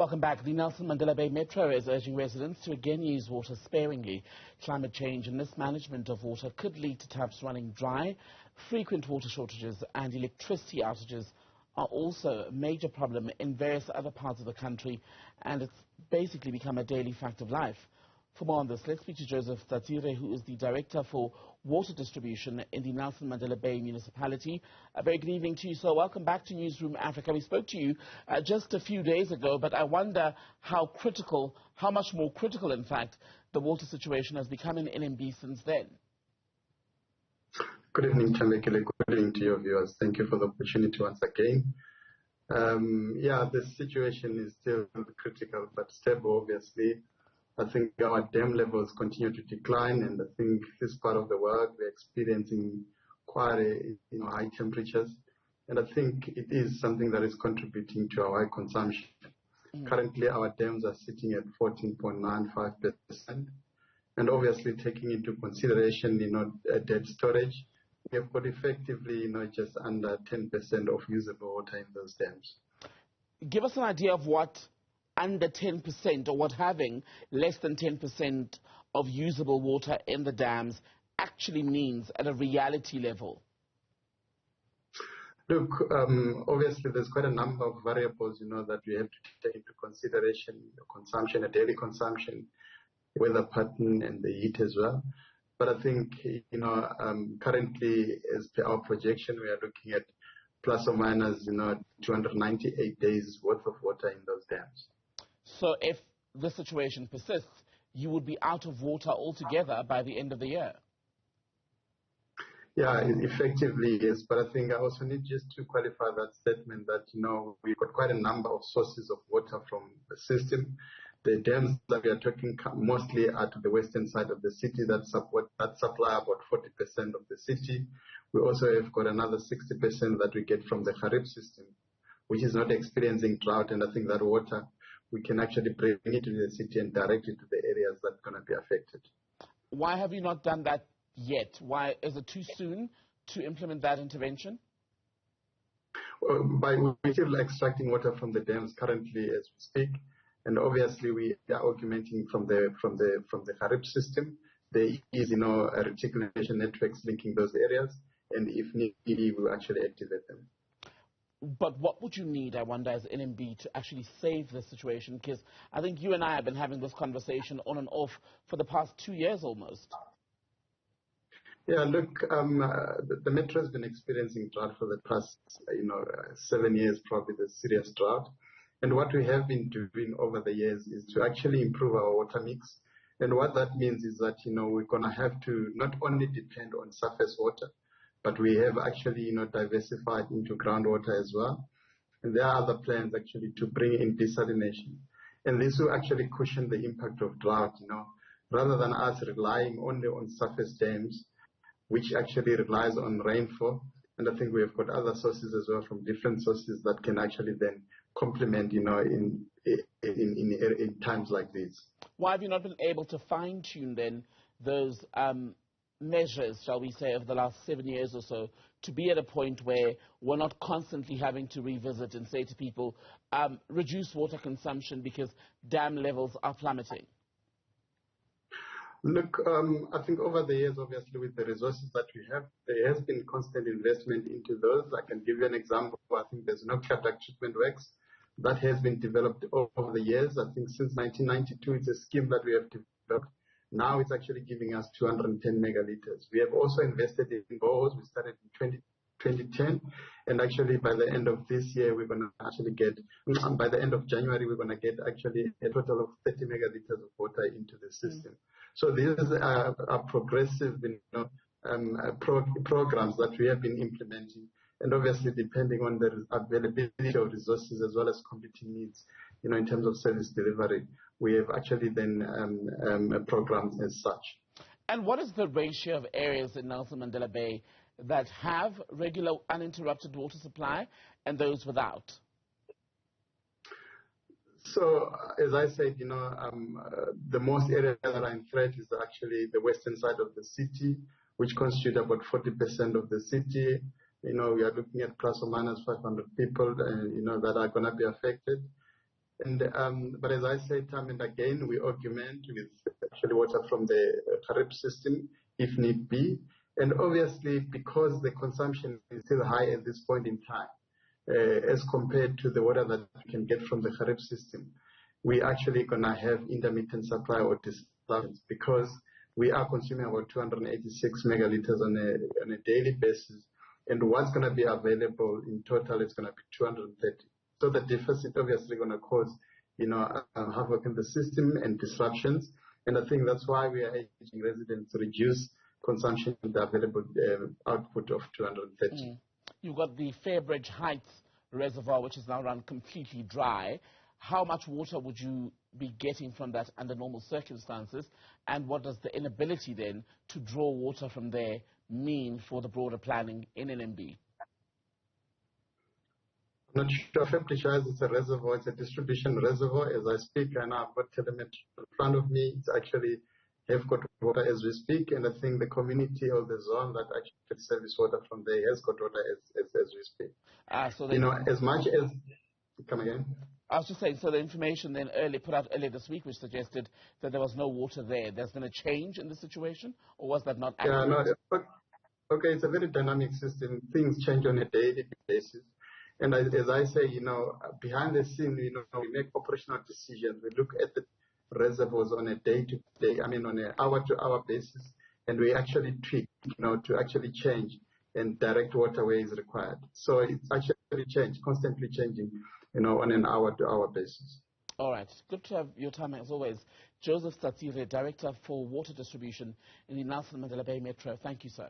Welcome back. The Nelson Mandela Bay Metro is urging residents to again use water sparingly. Climate change and mismanagement of water could lead to taps running dry. Frequent water shortages and electricity outages are also a major problem in various other parts of the country, and it's basically become a daily fact of life. For more on this, let's speak to Tsatsire, who is the Director for Water Distribution in the Nelson Mandela Bay Municipality. A very good evening to you, sir. Welcome back to Newzroom Afrika. We spoke to you just a few days ago, but I wonder how much more critical, in fact, the water situation has become in NMB since then. Good evening, Chamekile. Good evening to your viewers. Thank you for the opportunity once again. The situation is still critical but stable, obviously. I think our dam levels continue to decline, and I think this part of the world we're experiencing quite high temperatures, and I think it is something that is contributing to our high consumption. Currently, our dams are sitting at 14.95%, and obviously taking into consideration, dead storage, we have got effectively, just under 10% of usable water in those dams. Give us an idea of what under 10% or what having less than 10% of usable water in the dams actually means at a reality level. Look, obviously there's quite a number of variables, that we have to take into consideration: consumption, a daily consumption, weather pattern, and the heat as well. But I think, currently, as per our projection, we are looking at plus or minus, 298 days worth of water in those dams. So if this situation persists, you would be out of water altogether by the end of the year? Yeah, effectively, yes. But I think I also need just to qualify that statement that, we've got quite a number of sources of water from the system. The dams that we are talking mostly are to the western side of the city that supply about 40% of the city. We also have got another 60% that we get from the Fairbridge system, which is not experiencing drought, and I think that water we can actually bring it to the city and direct it to the areas that are going to be affected. Why have you not done that yet? Why is it too soon to implement that intervention? We're still extracting water from the dams currently as we speak, and obviously we are augmenting from the Fairbridge system. There is, a reticulation networks linking those areas, and if needed, we'll actually activate them. But what would you need, I wonder, as NMB to actually save the situation? Because I think you and I have been having this conversation on and off for the past 2 years almost. Yeah, look, the Metro has been experiencing drought for the past, 7 years, probably the serious drought. And what we have been doing over the years is to actually improve our water mix. And what that means is that, we're going to have to not only depend on surface water, but we have actually, diversified into groundwater as well. And there are other plans actually to bring in desalination. And this will actually cushion the impact of drought, rather than us relying only on surface dams, which actually relies on rainfall. And I think we have got other sources as well from different sources that can actually then complement, in times like this. Why have you not been able to fine-tune then those measures, shall we say, over the last 7 years or so, to be at a point where we're not constantly having to revisit and say to people, reduce water consumption because dam levels are plummeting? Look, I think over the years, obviously, with the resources that we have, there has been constant investment into those. I can give you an example. I think there's nuclear duct treatment works that has been developed over the years. I think since 1992, it's a scheme that we have developed. Now it's actually giving us 210 megaliters. We have also invested in boreholes. We started in 2010, and actually by the end of this year, we're going to actually get, by the end of January, we're going to get actually a total of 30 megaliters of water into the system. So these are progressive, programs that we have been implementing, and obviously depending on the availability of resources as well as competing needs, in terms of service delivery, we have actually then programs as such. And what is the ratio of areas in Nelson Mandela Bay that have regular uninterrupted water supply and those without? So, as I said, the most areas that are in threat is actually the western side of the city, which constitute about 40% of the city. We are looking at plus or minus 500 people, that are going to be affected. But as I say time and again, we augment with actually water from the Kharib system if need be. And obviously, because the consumption is still high at this point in time, as compared to the water that we can get from the Kharib system, we actually going to have intermittent supply or disruptions because we are consuming about 286 megaliters on a daily basis. And what's going to be available in total is going to be 230. So the deficit obviously going to cause, havoc in the system and disruptions. And I think that's why we are urging residents to reduce consumption of the available output of 230. You've got the Fairbridge Heights Reservoir, which is now run completely dry. How much water would you be getting from that under normal circumstances? And what does the inability then to draw water from there mean for the broader planning in NMB? I'm not sure Fairbridge is a reservoir. It's a distribution reservoir. As I speak, and I've got telemetry in front of me. It's actually have got water as we speak, and I think the community or the zone that actually service water from there has got water as we speak. So as much as come again. I was just saying, so the information then put out earlier this week, which suggested that there was no water there. There's been a change in the situation, or was that not accurate? Yeah, no, okay, it's a very dynamic system. Things change on a daily basis. And as I say, behind the scene, we make operational decisions. We look at the reservoirs on a day-to-day, on an hour-to-hour basis, and we actually tweak, to actually change and direct water where is required. So it's actually constantly changing, on an hour-to-hour basis. All right. Good to have your time, as always. Joseph Tsatsire, Director for Water Distribution in the Nelson Mandela Bay Metro. Thank you, sir.